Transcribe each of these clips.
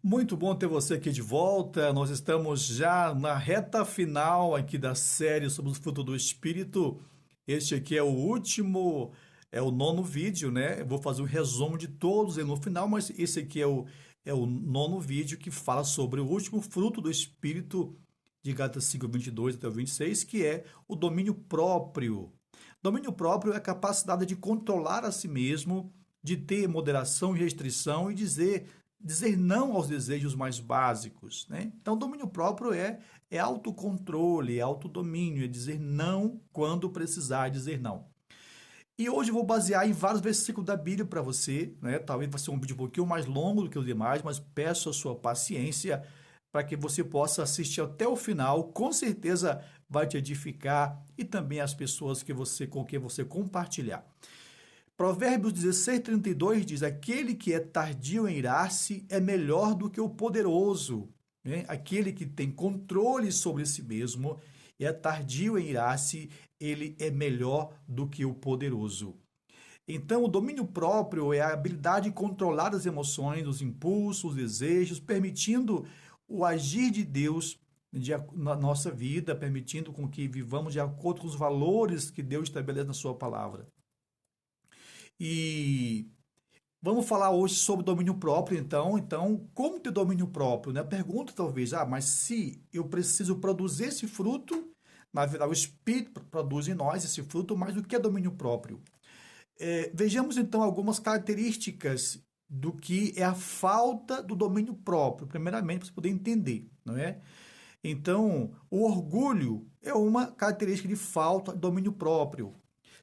Muito bom ter você aqui de volta. Nós estamos já na reta final aqui da série sobre o fruto do Espírito. Este aqui é o último, é o nono vídeo, né? Eu vou fazer um resumo de todos no final, mas esse aqui é o nono vídeo que fala sobre o último fruto do Espírito de Gálatas 5:22 até o 26, que é o domínio próprio. Domínio próprio é a capacidade de controlar a si mesmo, de ter moderação e restrição e dizer não aos desejos mais básicos, né? Então, domínio próprio é autocontrole, é autodomínio, é dizer não quando precisar dizer não. E hoje eu vou basear em vários versículos da Bíblia para você, né? Talvez vai ser um vídeo um pouquinho mais longo do que os demais, mas peço a sua paciência para que você possa assistir até o final. Com certeza vai te edificar e também as pessoas com quem você compartilhar. Provérbios 16:32 diz: aquele que é tardio em irar-se é melhor do que o poderoso, né? Aquele que tem controle sobre si mesmo e é tardio em irar-se, ele é melhor do que o poderoso. Então, o domínio próprio é a habilidade de controlar as emoções, os impulsos, os desejos, permitindo o agir de Deus na nossa vida, permitindo com que vivamos de acordo com os valores que Deus estabelece na sua palavra. E vamos falar hoje sobre domínio próprio, então. Então, como ter domínio próprio, né? Pergunta talvez, mas se eu preciso produzir esse fruto, na verdade o Espírito produz em nós esse fruto, mas o que é domínio próprio? Vejamos então algumas características do que é a falta do domínio próprio, primeiramente, para você poder entender, não é? Então, o orgulho é uma característica de falta de domínio próprio.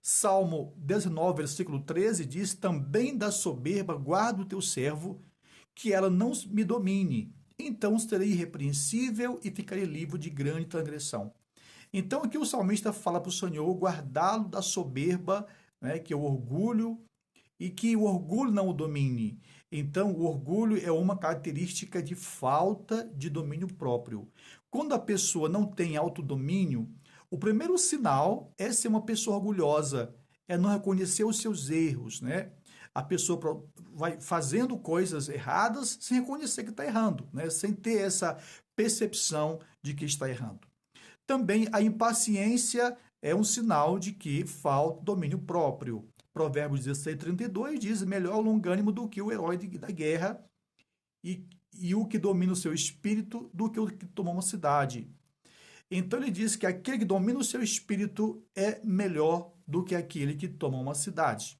Salmo 19, versículo 13 diz: também da soberba guarda o teu servo, que ela não me domine. Então serei irrepreensível e ficarei livre de grande transgressão. Então aqui o salmista fala para o Senhor guardá-lo da soberba, né, que é o orgulho, e que o orgulho não o domine. Então, o orgulho é uma característica de falta de domínio próprio. Quando a pessoa não tem autodomínio, o primeiro sinal é ser uma pessoa orgulhosa, é não reconhecer os seus erros, né? A pessoa vai fazendo coisas erradas sem reconhecer que está errando, né? Sem ter essa percepção de que está errando. Também a impaciência é um sinal de que falta domínio próprio. Provérbios 16:32 diz: melhor o longânimo do que o herói da guerra e o que domina o seu espírito do que o que tomou uma cidade. Então ele diz que aquele que domina o seu espírito é melhor do que aquele que toma uma cidade.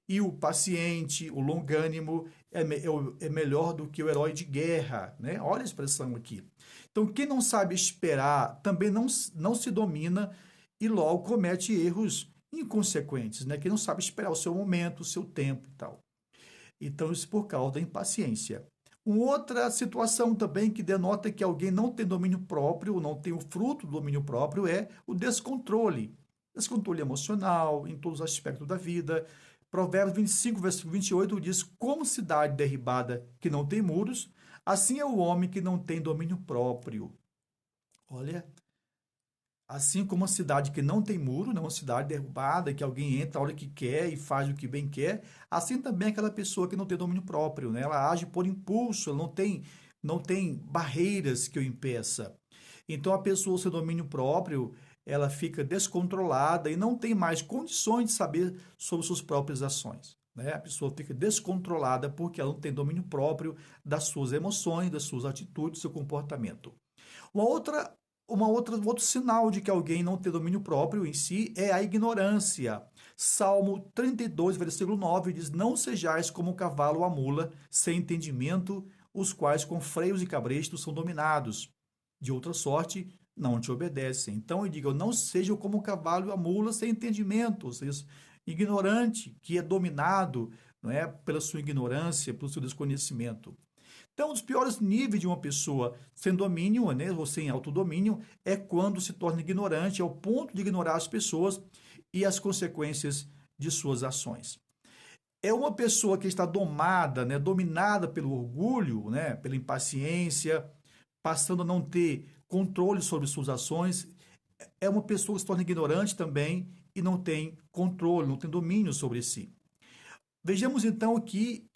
E o paciente, o longânimo, é melhor do que o herói de guerra, né? Olha a expressão aqui. Então, quem não sabe esperar também não se domina e logo comete erros inconsequentes, né? Quem não sabe esperar o seu momento, o seu tempo e tal. Então, isso por causa da impaciência. Uma outra situação também que denota que alguém não tem domínio próprio, não tem o fruto do domínio próprio, é o descontrole. Descontrole emocional, em todos os aspectos da vida. Provérbios 25, versículo 28 diz: como cidade derribada que não tem muros, assim é o homem que não tem domínio próprio. Olha, assim como uma cidade que não tem muro, não é uma cidade derrubada, que alguém entra a hora que quer e faz o que bem quer, assim também é aquela pessoa que não tem domínio próprio, né? Ela age por impulso, ela não tem barreiras que o impeça. Então a pessoa sem domínio próprio, ela fica descontrolada e não tem mais condições de saber sobre suas próprias ações, né? A pessoa fica descontrolada porque ela não tem domínio próprio das suas emoções, das suas atitudes, do seu comportamento. Um outro sinal de que alguém não tem domínio próprio em si é a ignorância. Salmo 32, versículo 9 diz: não sejais como o cavalo ou a mula, sem entendimento, os quais com freios e cabrestos são dominados. De outra sorte, não te obedecem. Então eu digo: não sejam como o cavalo e a mula, sem entendimento, ou seja, ignorante, que é dominado, não é, pela sua ignorância, pelo seu desconhecimento. Então, um dos piores níveis de uma pessoa sem domínio, né, ou sem autodomínio, é quando se torna ignorante, ao ponto de ignorar as pessoas e as consequências de suas ações. É uma pessoa que está domada, né, dominada pelo orgulho, né, pela impaciência, passando a não ter controle sobre suas ações. É uma pessoa que se torna ignorante também e não tem controle, não tem domínio sobre si. Vejamos então que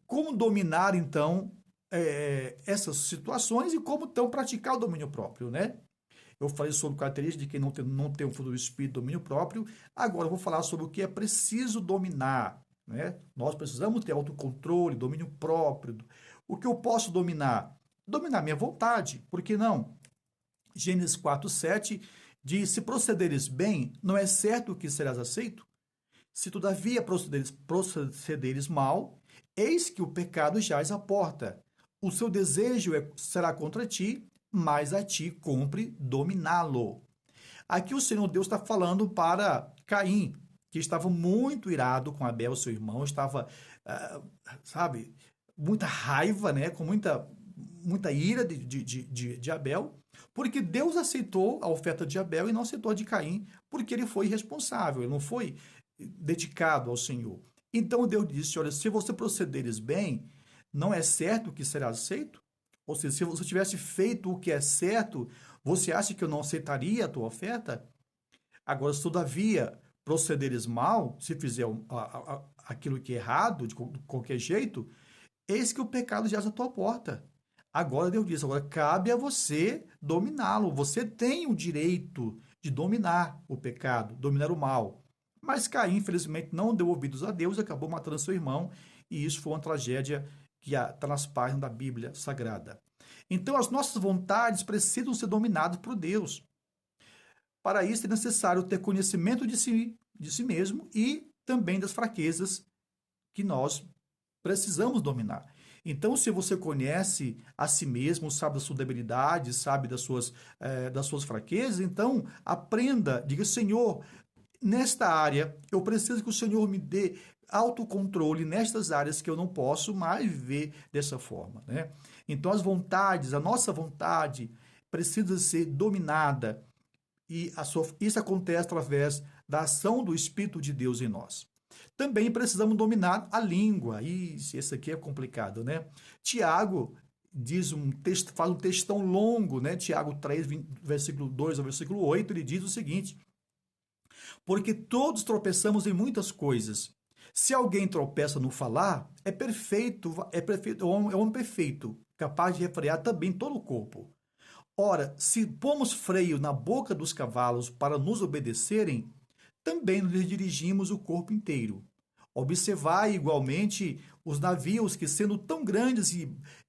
como dominar, então, essas situações e como então praticar o domínio próprio, né? Eu falei sobre características de quem não tem um fruto do Espírito, domínio próprio. Agora eu vou falar sobre o que é preciso dominar, né? Nós precisamos ter autocontrole, domínio próprio. O que eu posso dominar? Dominar minha vontade, por que não? Gênesis 4:7 diz: se procederes bem, não é certo que serás aceito? Se todavia procederes mal, eis que o pecado jaz à porta. O seu desejo será contra ti, mas a ti cumpre dominá-lo. Aqui o Senhor Deus está falando para Caim, que estava muito irado com Abel, seu irmão, estava, ah, sabe, muita raiva, né, com muita ira de Abel, porque Deus aceitou a oferta de Abel e não aceitou a de Caim, porque ele foi irresponsável, ele não foi dedicado ao Senhor. Então Deus disse: olha, se você procederes bem, não é certo que será aceito? Ou seja, se você tivesse feito o que é certo, você acha que eu não aceitaria a tua oferta? Agora, se todavia procederes mal, se fizer aquilo que é errado, de qualquer jeito, eis que o pecado jaz à tua porta. Agora Deus diz: agora cabe a você dominá-lo. Você tem o direito de dominar o pecado, dominar o mal. Mas Caim, infelizmente, não deu ouvidos a Deus e acabou matando seu irmão, e isso foi uma tragédia que está nas páginas da Bíblia Sagrada. Então, as nossas vontades precisam ser dominadas por Deus. Para isso, é necessário ter conhecimento de si mesmo e também das fraquezas que nós precisamos dominar. Então, se você conhece a si mesmo, sabe da sua debilidade, sabe das suas fraquezas, então aprenda, diga: Senhor, nesta área, eu preciso que o Senhor me dê autocontrole nestas áreas que eu não posso mais viver dessa forma, né? Então, a nossa vontade precisa ser dominada e isso acontece através da ação do Espírito de Deus em nós. Também precisamos dominar a língua. Esse aqui é complicado, né? Tiago faz um textão longo, né? Tiago 3, versículo 2 ao versículo 8, ele diz o seguinte: porque todos tropeçamos em muitas coisas. Se alguém tropeça no falar, é um homem perfeito, capaz de refrear também todo o corpo. Ora, se pomos freio na boca dos cavalos para nos obedecerem, também lhes dirigimos o corpo inteiro. Observai igualmente os navios que, sendo tão grandes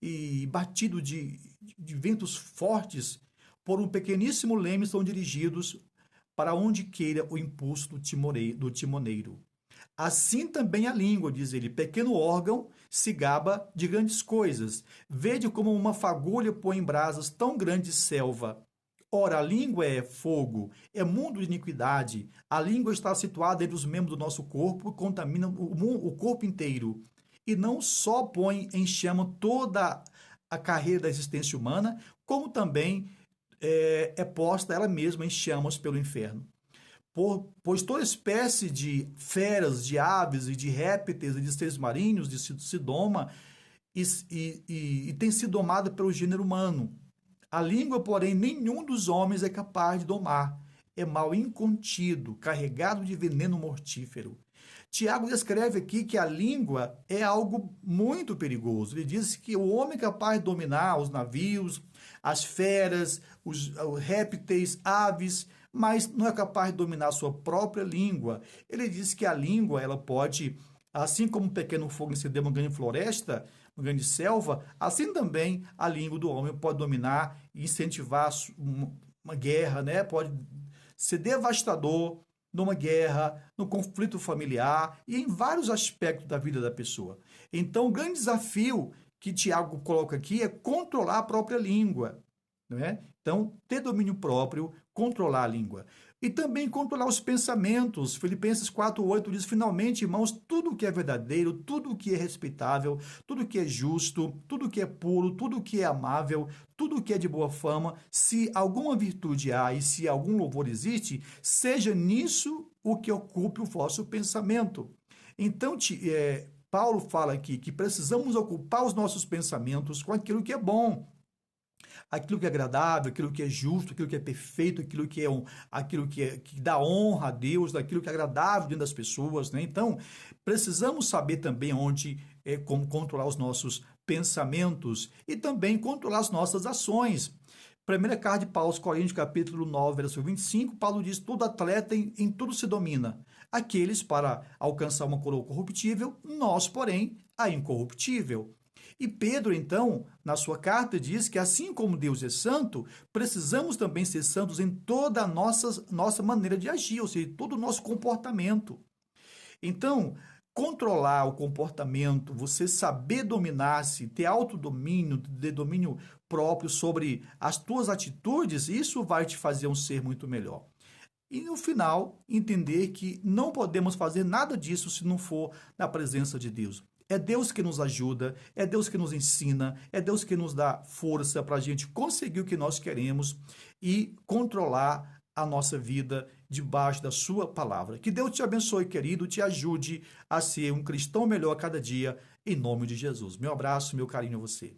e batidos de ventos fortes, por um pequeníssimo leme são dirigidos para onde queira o impulso do timoneiro. Assim também a língua, diz ele, pequeno órgão, se gaba de grandes coisas. Vede como uma fagulha põe em brasas tão grande selva. Ora, a língua é fogo, é mundo de iniquidade. A língua está situada entre os membros do nosso corpo e contamina o corpo inteiro. E não só põe em chama toda a carreira da existência humana, como também é posta ela mesma em chamas pelo inferno. Pois toda espécie de feras, de aves e de répteis e de seres marinhos se doma e tem sido domada pelo gênero humano. A língua, porém, nenhum dos homens é capaz de domar. É mal incontido, carregado de veneno mortífero. Tiago descreve aqui que a língua é algo muito perigoso. Ele diz que o homem é capaz de dominar os navios, as feras, os répteis, aves, mas não é capaz de dominar a sua própria língua. Ele diz que a língua, ela pode, assim como um pequeno fogo incendeia uma grande floresta, uma grande selva, assim também a língua do homem pode dominar e incentivar uma guerra, né? Pode ser devastador numa guerra, no conflito familiar e em vários aspectos da vida da pessoa. Então, o grande desafio que Tiago coloca aqui é controlar a própria língua, né? Então, ter domínio próprio, controlar a língua. E também controlar os pensamentos. Filipenses 4:8 diz: finalmente, irmãos, tudo o que é verdadeiro, tudo o que é respeitável, tudo o que é justo, tudo o que é puro, tudo o que é amável, tudo o que é de boa fama, se alguma virtude há e se algum louvor existe, seja nisso o que ocupe o vosso pensamento. Então, Paulo fala aqui que precisamos ocupar os nossos pensamentos com aquilo que é bom, aquilo que é agradável, aquilo que é justo, aquilo que é perfeito, aquilo que dá honra a Deus, aquilo que é agradável dentro das pessoas, né? Então, precisamos saber também onde como controlar os nossos pensamentos e também controlar as nossas ações. Primeira carta de Paulo aos Coríntios, capítulo 9, versículo 25, Paulo diz: todo atleta em tudo se domina. Aqueles para alcançar uma coroa corruptível, nós, porém, a incorruptível. E Pedro, então, na sua carta, diz que assim como Deus é santo, precisamos também ser santos em toda a nossa maneira de agir, ou seja, todo o nosso comportamento. Então, controlar o comportamento, você saber dominar-se, ter autodomínio, ter domínio próprio sobre as tuas atitudes, isso vai te fazer um ser muito melhor. E no final, entender que não podemos fazer nada disso se não for na presença de Deus. É Deus que nos ajuda, é Deus que nos ensina, é Deus que nos dá força para a gente conseguir o que nós queremos e controlar a nossa vida debaixo da sua palavra. Que Deus te abençoe, querido, te ajude a ser um cristão melhor a cada dia, em nome de Jesus. Meu abraço, meu carinho a você.